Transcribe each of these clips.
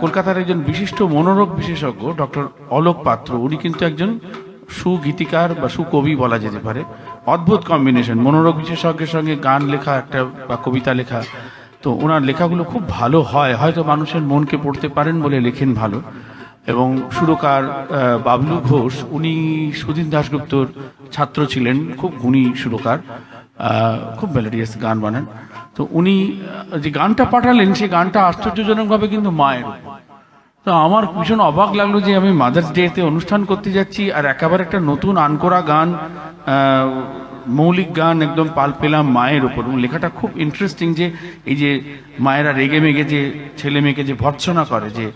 কলকাতার একজন বিশিষ্ট মনোরোগ বিশেষজ্ঞ ডক্টর অলোক পাত্র, উনি কিন্তু একজন সুগীতিকার বা সুকবি বলা যেতে পারে। অদ্ভুত কম্বিনেশন, মনোরোগ বিশেষজ্ঞের সঙ্গে গান লেখা একটা বা কবিতা লেখা। তো ওনার লেখাগুলো খুব ভালো হয়, হয়তো মানুষের মনকে পড়তে পারেন বলে লেখেন ভালো। এবং সুরকার বাবলু ঘোষ, উনি সুধীন দাশগুপ্তর ছাত্র ছিলেন, খুব গুণী সুরকার, খুব মেলোডিয়াস গান বানান। তো উনি যে গানটা পাঠালেন, সেই গানটা আশ্চর্যজনকভাবে কিন্তু মায়ের। তো আমার ভীষণ অবাক লাগলো যে আমি মাদার্স ডেতে অনুষ্ঠান করতে যাচ্ছি আর একেবারে একটা নতুন আনকোরা গান, মৌলিক গান একদম পাল পেলাম মায়ের উপর। এবং লেখাটা খুব ইন্টারেস্টিং, যে এই যে মায়েরা রেগে মেগে যে ছেলে মেয়েকে যে ভর্ৎসনা করে, যে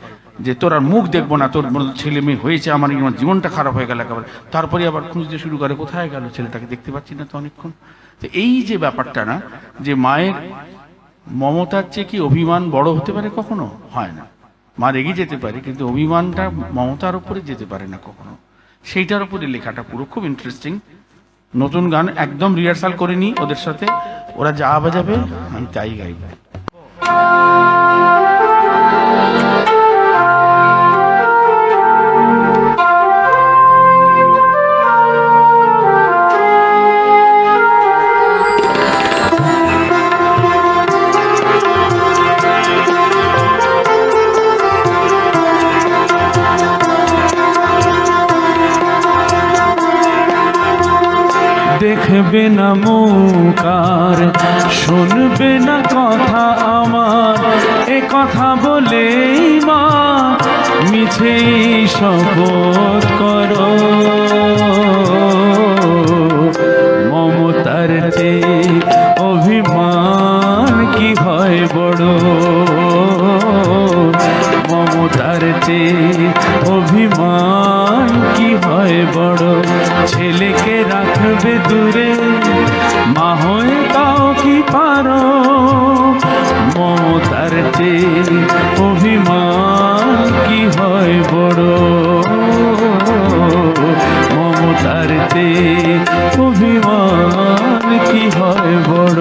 যে তোর আর মুখ দেখবো না, তোর ছেলে মেয়ে হয়েছে, আমার জীবনটা খারাপ হয়ে গেল একেবারে। তারপরে আবার খুঁজতে শুরু করে, কোথায় গেল ছেলেটাকে, দেখতে পাচ্ছি না তো অনেকক্ষণ। তো এই যে ব্যাপারটা না, যে মায়ের মমতার চেয়ে কি অভিমান বড় হতে পারে? কখনো হয় না। মা রেগে যেতে পারে, কিন্তু অভিমানটা মমতার উপরে যেতে পারে না কখনো। সেইটার উপরে লেখাটা পুরো খুব ইন্টারেস্টিং। নতুন গান একদম রিহার্সাল করে নি ওদের সাথে, ওরা যা বাজাবে আমি তাই গাইব। দেখবে না মুকার, শুনবে না কথা আমার, এ কথা বলেই মা মিছে শপথ করো। মমতার চেয়ে অভিমান কি হয় বড়, মমতার চেয়ে অভিমান কি হয় বড়। ছেলেকে রাখবে দূরে, মা হয়ে তাও কি পারো। মমতার চেয়ে অভিমান কি হয় বড়, মমতার চেয়ে অভিমান কি হয় বড়।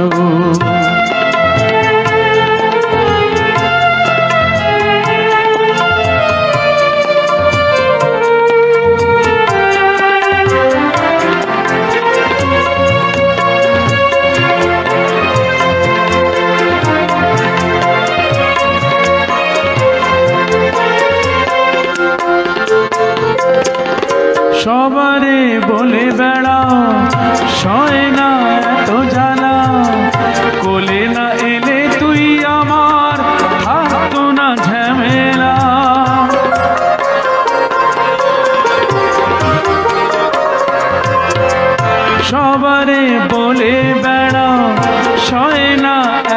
সবারে বলে বেড়াও সয় না এত জ্বালা, কোলে না এলে তুই আমার থাকতো না ঝামেলা। সবারে বলে বেড়াও সয় না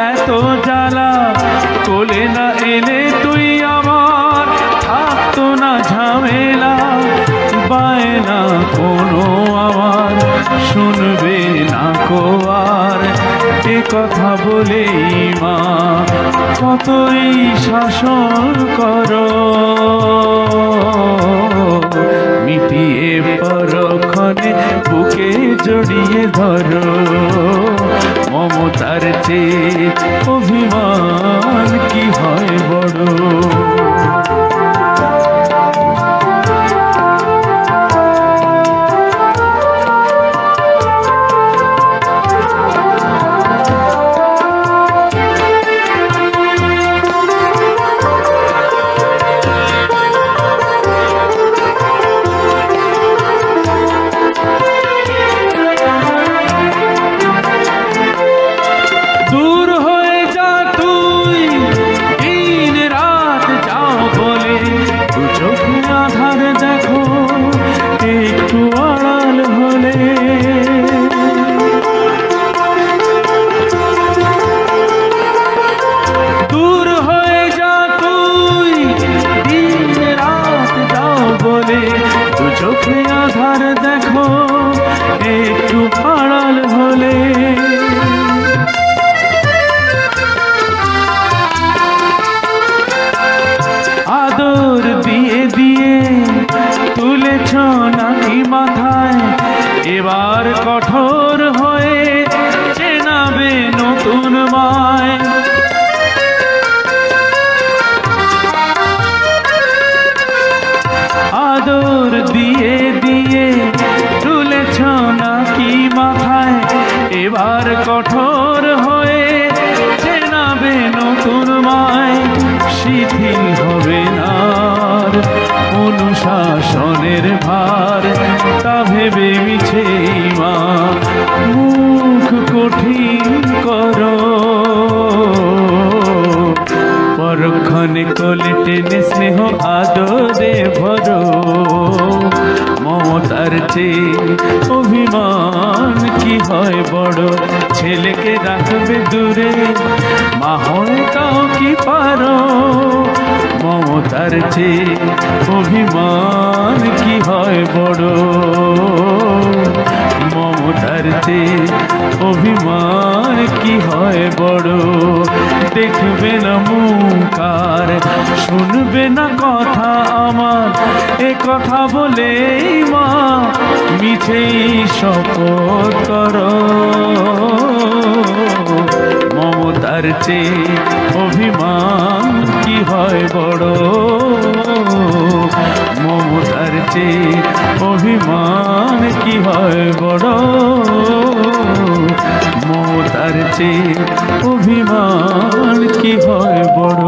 এত জ্বালা, কোলে না এলে তুই আমার থাকতো না ঝামেলা। বায়না কোনো আমার শুনবে না কো আর, এ কথা বলেই মা কতই শাসন করো। মিটিয়ে পরক্ষণে বুকে জড়িয়ে ধরো, মমতার চেয়ে অভিমান কি হয় বড়। আপনে কোলে টেনে স্নেহ আদরে ভরো, মমতার চেয়ে অভিমান কি হয় বড়। ছেলেকে রাখবে দূরে, মা হয়টাও কি পারো, মমতার চেয়ে অভিমান কি হয় বড়, মমতার চেয়ে অভিমান কি হয় বড়। দেখবে না মুখার, শুনবে না কথা আমার, এ কথা বলেই মা মিছেই শপথ করো, মমতার চেয়ে অভিমান কি হয় বড়, মমতার চেয়ে অভিমান কি হয় বড়, মমতার চেয়ে অভিমান কি হয় বড়।